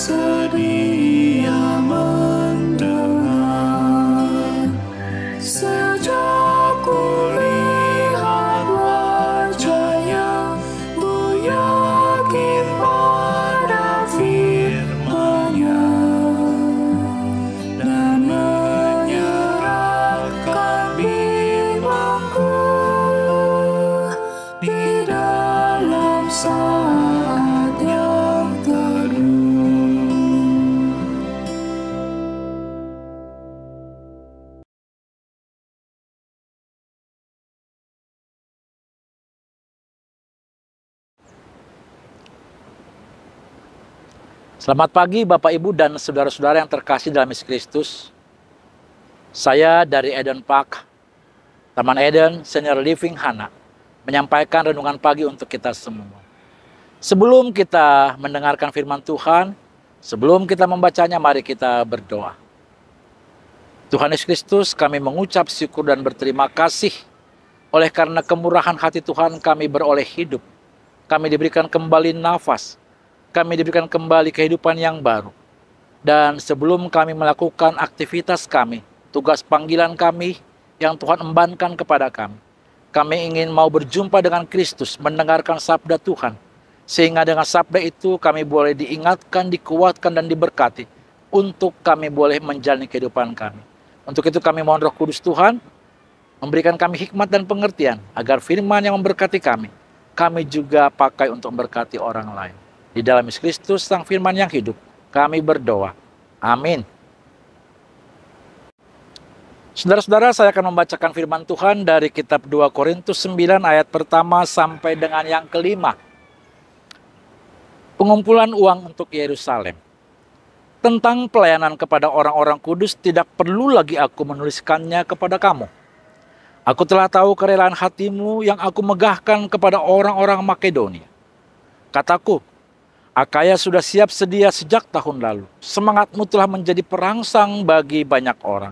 sedia mendengar. Sejak kulihat wajahnya, ku yakin pada firman-Nya dan menyerahkan bimbangku di dalam saat yang teduh. Selamat pagi Bapak Ibu dan saudara-saudara yang terkasih dalam Yesus Kristus. Saya dari Eden Park, Taman Eden Senior Living Hana, menyampaikan renungan pagi untuk kita semua. Sebelum kita mendengarkan firman Tuhan, sebelum kita membacanya, mari kita berdoa. Tuhan Yesus Kristus, kami mengucap syukur dan berterima kasih oleh karena kemurahan hati Tuhan kami beroleh hidup. Kami diberikan kembali nafas. Kami diberikan kembali kehidupan yang baru. Dan sebelum kami melakukan aktivitas kami, tugas panggilan kami yang Tuhan embankan kepada kami ingin mau berjumpa dengan Kristus, mendengarkan sabda Tuhan. Sehingga dengan sabda itu kami boleh diingatkan, dikuatkan, dan diberkati untuk kami boleh menjalani kehidupan kami. Untuk itu kami mohon Roh Kudus Tuhan memberikan kami hikmat dan pengertian agar firman yang memberkati kami juga pakai untuk memberkati orang lain. Di dalam Yesus Kristus, Sang Firman yang hidup, kami berdoa. Amin. Saudara-saudara, saya akan membacakan firman Tuhan dari kitab 2 Korintus 9 ayat pertama sampai dengan yang kelima. Pengumpulan uang untuk Yerusalem. Tentang pelayanan kepada orang-orang kudus, tidak perlu lagi aku menuliskannya kepada kamu. Aku telah tahu kerelaan hatimu yang aku megahkan kepada orang-orang Makedonia. Kataku, Akaya sudah siap sedia sejak tahun lalu. Semangatmu telah menjadi perangsang bagi banyak orang.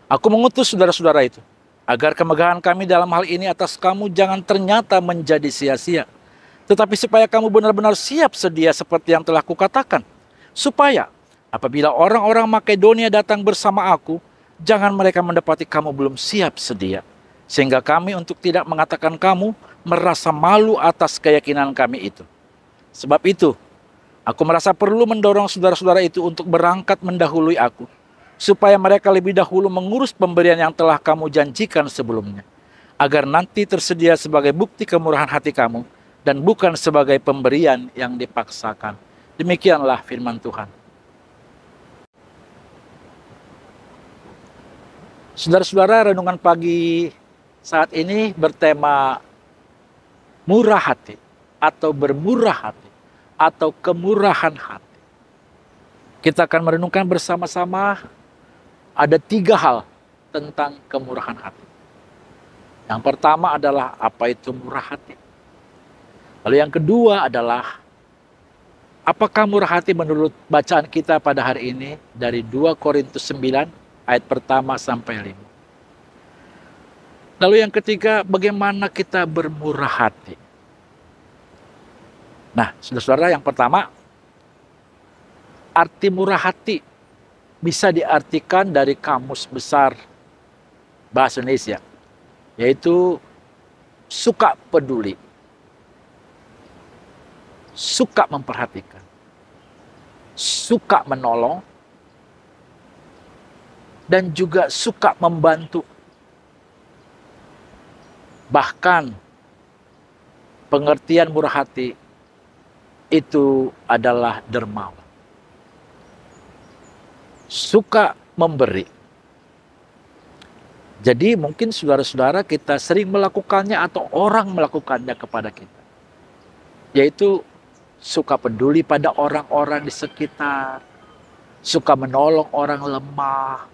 Aku mengutus saudara-saudara itu, agar kemegahan kami dalam hal ini atas kamu jangan ternyata menjadi sia-sia. Tetapi supaya kamu benar-benar siap sedia seperti yang telah kukatakan. Supaya apabila orang-orang Makedonia datang bersama aku, jangan mereka mendapati kamu belum siap sedia. Sehingga kami untuk tidak mengatakan kamu merasa malu atas keyakinan kami itu. Sebab itu, aku merasa perlu mendorong saudara-saudara itu untuk berangkat mendahului aku, supaya mereka lebih dahulu mengurus pemberian yang telah kamu janjikan sebelumnya, agar nanti tersedia sebagai bukti kemurahan hati kamu, dan bukan sebagai pemberian yang dipaksakan. Demikianlah firman Tuhan. Saudara-saudara, renungan pagi saat ini bertema murah hati, atau bermurah hati, atau kemurahan hati. Kita akan merenungkan bersama-sama ada 3 hal tentang kemurahan hati. Yang pertama adalah apa itu murah hati. Lalu yang kedua adalah apakah murah hati menurut bacaan kita pada hari ini dari 2 Korintus 9 ayat pertama sampai 5. Lalu yang ketiga, bagaimana kita bermurah hati. Nah, saudara-saudara, yang pertama, arti murah hati bisa diartikan dari Kamus Besar Bahasa Indonesia, yaitu suka peduli, suka memperhatikan, suka menolong, dan juga suka membantu. Bahkan pengertian murah hati itu adalah dermawan. Suka memberi. Jadi mungkin saudara-saudara kita sering melakukannya atau orang melakukannya kepada kita. Yaitu suka peduli pada orang-orang di sekitar, suka menolong orang lemah,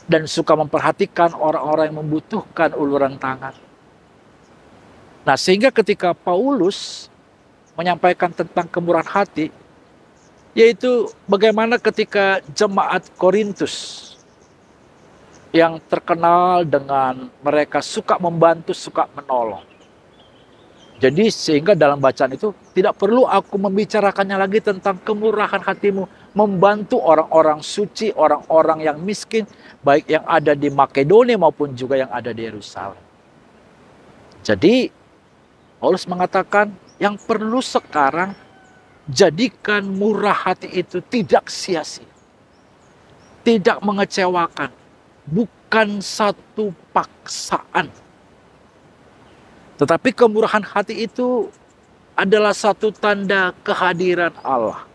dan suka memperhatikan orang-orang yang membutuhkan uluran tangan. Nah, sehingga ketika Paulus menyampaikan tentang kemurahan hati, yaitu bagaimana ketika jemaat Korintus yang terkenal dengan mereka suka membantu, suka menolong. Jadi sehingga dalam bacaan itu tidak perlu aku membicarakannya lagi tentang kemurahan hatimu. Membantu orang-orang suci, orang-orang yang miskin. Baik yang ada di Makedonia maupun juga yang ada di Yerusalem. Jadi Paulus mengatakan yang perlu sekarang jadikan murah hati itu tidak sia-sia. Tidak mengecewakan. Bukan satu paksaan. Tetapi kemurahan hati itu adalah satu tanda kehadiran Allah.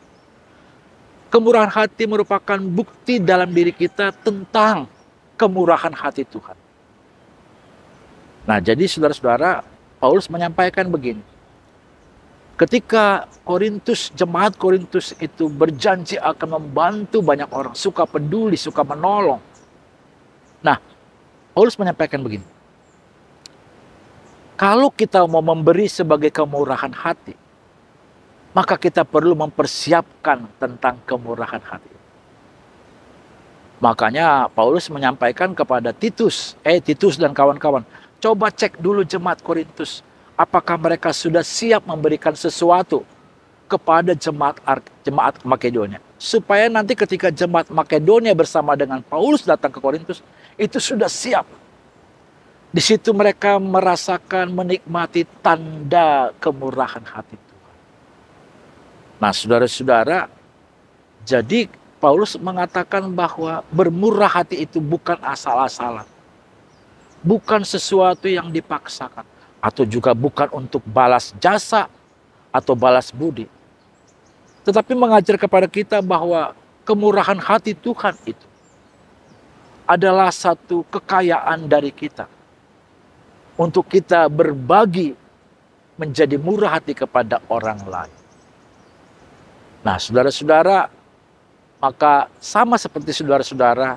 Kemurahan hati merupakan bukti dalam diri kita tentang kemurahan hati Tuhan. Nah, jadi saudara-saudara, Paulus menyampaikan begini. Ketika jemaat Korintus itu berjanji akan membantu banyak orang, suka peduli, suka menolong. Nah, Paulus menyampaikan begini. Kalau kita mau memberi sebagai kemurahan hati, maka kita perlu mempersiapkan tentang kemurahan hati. Makanya Paulus menyampaikan kepada Titus dan kawan-kawan, coba cek dulu jemaat Korintus, apakah mereka sudah siap memberikan sesuatu kepada jemaat Makedonia. Supaya nanti ketika jemaat Makedonia bersama dengan Paulus datang ke Korintus, itu sudah siap. Di situ mereka merasakan, menikmati tanda kemurahan hati Tuhan. Nah, saudara-saudara, jadi Paulus mengatakan bahwa bermurah hati itu bukan asal-asalan. Bukan sesuatu yang dipaksakan. Atau juga bukan untuk balas jasa atau balas budi. Tetapi mengajar kepada kita bahwa kemurahan hati Tuhan itu adalah satu kekayaan dari kita. Untuk kita berbagi menjadi murah hati kepada orang lain. Nah, saudara-saudara, maka sama seperti saudara-saudara,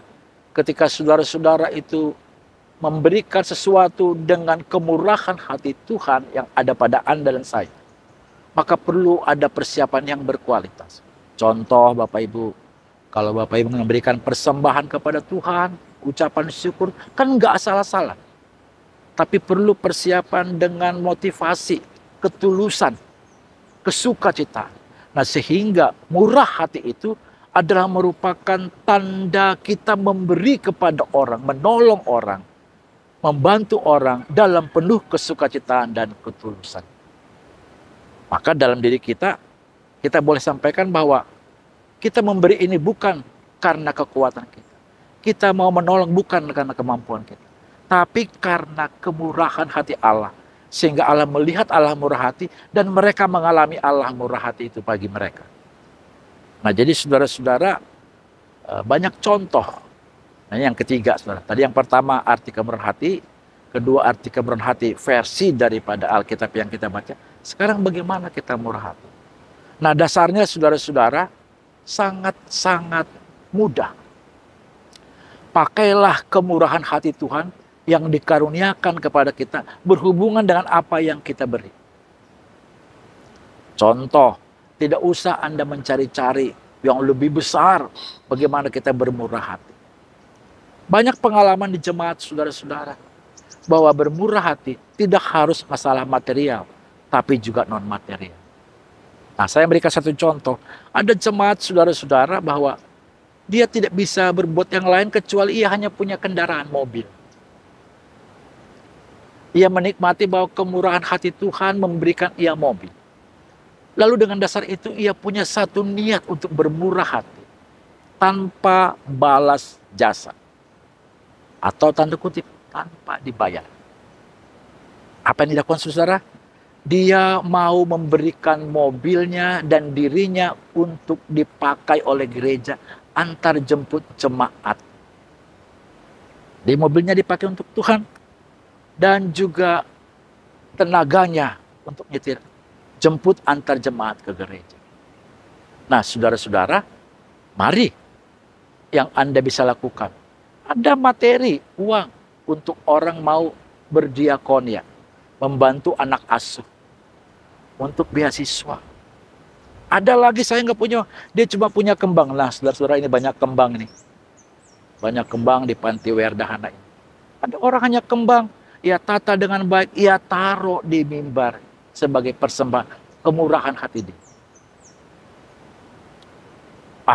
ketika saudara-saudara itu memberikan sesuatu dengan kemurahan hati Tuhan yang ada pada Anda dan saya, maka perlu ada persiapan yang berkualitas. Contoh Bapak Ibu, kalau Bapak Ibu memberikan persembahan kepada Tuhan, ucapan syukur, kan nggak asal-asalan. Tapi perlu persiapan dengan motivasi, ketulusan, kesukacitaan. Nah, sehingga murah hati itu adalah merupakan tanda kita memberi kepada orang, menolong orang, membantu orang dalam penuh kesukacitaan dan ketulusan. Maka dalam diri kita boleh sampaikan bahwa kita memberi ini bukan karena kekuatan kita. Kita mau menolong bukan karena kemampuan kita. Tapi karena kemurahan hati Allah. Sehingga Allah melihat Allah murah hati dan mereka mengalami Allah murah hati itu bagi mereka. Nah, jadi saudara-saudara, banyak contoh. Nah, yang ketiga, saudara. Tadi yang pertama arti kemurahan hati. Kedua arti kemurahan hati versi daripada Alkitab yang kita baca. Sekarang bagaimana kita murah hati? Nah, dasarnya saudara-saudara sangat-sangat mudah. Pakailah kemurahan hati Tuhan yang dikaruniakan kepada kita berhubungan dengan apa yang kita beri. Contoh, tidak usah Anda mencari-cari yang lebih besar bagaimana kita bermurah hati. Banyak pengalaman di jemaat saudara-saudara bahwa bermurah hati tidak harus masalah material, tapi juga non-material. Nah, saya berikan satu contoh. Ada jemaat saudara-saudara bahwa dia tidak bisa berbuat yang lain kecuali ia hanya punya kendaraan mobil. Ia menikmati bahwa kemurahan hati Tuhan memberikan ia mobil. Lalu dengan dasar itu ia punya satu niat untuk bermurah hati. Tanpa balas jasa. Atau tanda kutip, tanpa dibayar. Apa yang dilakukan saudara? Dia mau memberikan mobilnya dan dirinya untuk dipakai oleh gereja antar jemput jemaat. Di mobilnya dipakai untuk Tuhan. Dan juga tenaganya untuk nyetir, jemput antar jemaat ke gereja. Nah, saudara-saudara, mari yang Anda bisa lakukan. Ada materi, uang untuk orang mau berdiakonia, membantu anak asuh, untuk beasiswa. Ada lagi saya nggak punya, dia cuma punya kembang. Nah, saudara-saudara, ini banyak kembang nih. Banyak kembang di Panti Werdahana ini. Ada orang hanya kembang. Ia tata dengan baik, ia taruh di mimbar. sebagai persembahan kemurahan hati dia.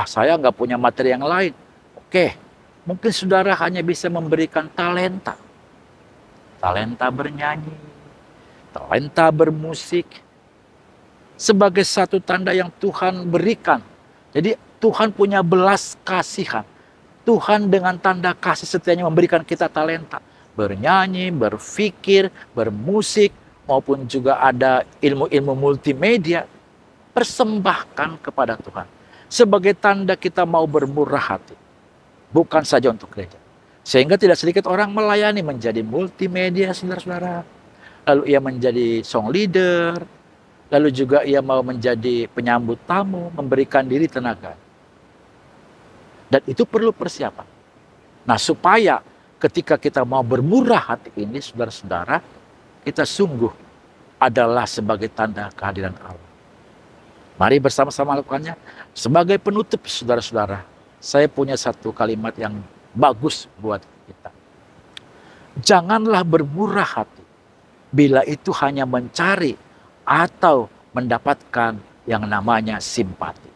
Saya nggak punya materi yang lain. Oke, mungkin saudara hanya bisa memberikan talenta. Talenta bernyanyi, talenta bermusik, sebagai satu tanda yang Tuhan berikan. Jadi Tuhan punya belas kasihan. Tuhan dengan tanda kasih setianya memberikan kita talenta. Bernyanyi, berpikir, bermusik, maupun juga ada ilmu-ilmu multimedia. Persembahkan kepada Tuhan. Sebagai tanda kita mau bermurah hati. Bukan saja untuk gereja. Sehingga tidak sedikit orang melayani menjadi multimedia, saudara-saudara. Lalu ia menjadi song leader. Lalu juga ia mau menjadi penyambut tamu, memberikan diri tenaga. Dan itu perlu persiapan. Nah, supaya ketika kita mau bermurah hati ini, saudara-saudara, kita sungguh adalah sebagai tanda kehadiran Allah. Mari bersama-sama lakukannya. Sebagai penutup, saudara-saudara, saya punya satu kalimat yang bagus buat kita. Janganlah bermurah hati bila itu hanya mencari atau mendapatkan yang namanya simpati.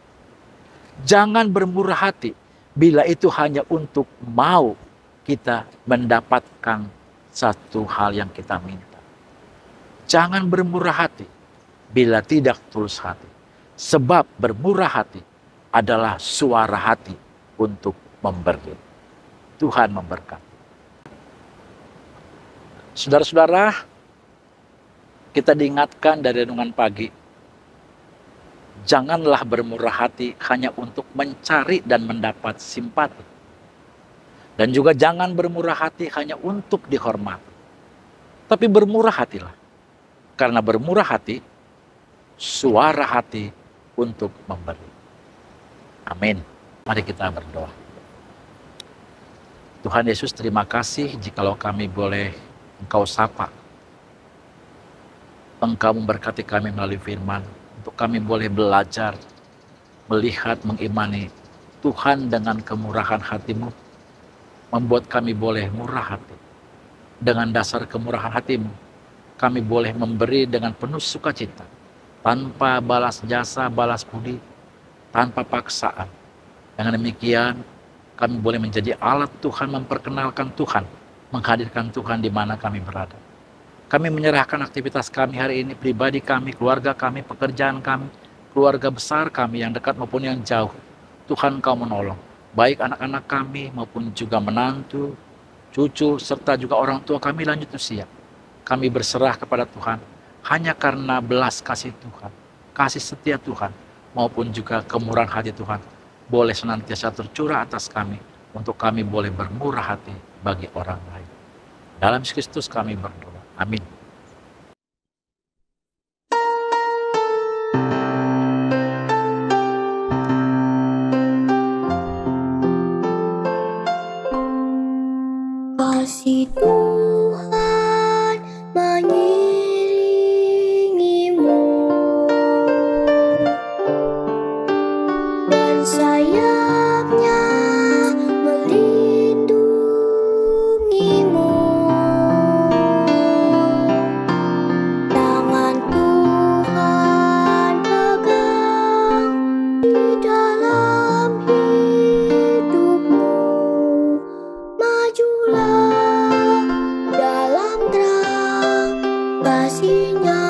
Jangan bermurah hati bila itu hanya untuk mau kita mendapatkan satu hal yang kita minta. Jangan bermurah hati bila tidak tulus hati. Sebab bermurah hati adalah suara hati untuk memberi. Tuhan memberkati. Saudara-saudara, kita diingatkan dari renungan pagi. Janganlah bermurah hati hanya untuk mencari dan mendapat simpati. Dan juga jangan bermurah hati hanya untuk dihormati. Tapi bermurah hatilah. Karena bermurah hati, suara hati untuk memberi. Amin. Mari kita berdoa. Tuhan Yesus, terima kasih jikalau kami boleh Engkau sapa. Engkau memberkati kami melalui firman. Untuk kami boleh belajar, melihat, mengimani Tuhan dengan kemurahan hati-Mu. Membuat kami boleh murah hati. Dengan dasar kemurahan hati-Mu, kami boleh memberi dengan penuh sukacita. Tanpa balas jasa, balas budi, tanpa paksaan. Dengan demikian, kami boleh menjadi alat Tuhan, memperkenalkan Tuhan, menghadirkan Tuhan di mana kami berada. Kami menyerahkan aktivitas kami hari ini, pribadi kami, keluarga kami, pekerjaan kami, keluarga besar kami yang dekat maupun yang jauh. Tuhan, Kau menolong, baik anak-anak kami maupun juga menantu, cucu, serta juga orang tua kami lanjut usia. Kami berserah kepada Tuhan, hanya karena belas kasih Tuhan, kasih setia Tuhan, maupun juga kemurahan hati Tuhan, boleh senantiasa tercurah atas kami, untuk kami boleh bermurah hati bagi orang lain. Dalam Kristus kami berdoa. Amin. Kasih Tuhan mengiringimu dan sayapnya melindungimu. Tangan Tuhan pegang di dalam hidupmu. Majulah dalam terang kasih-Nya.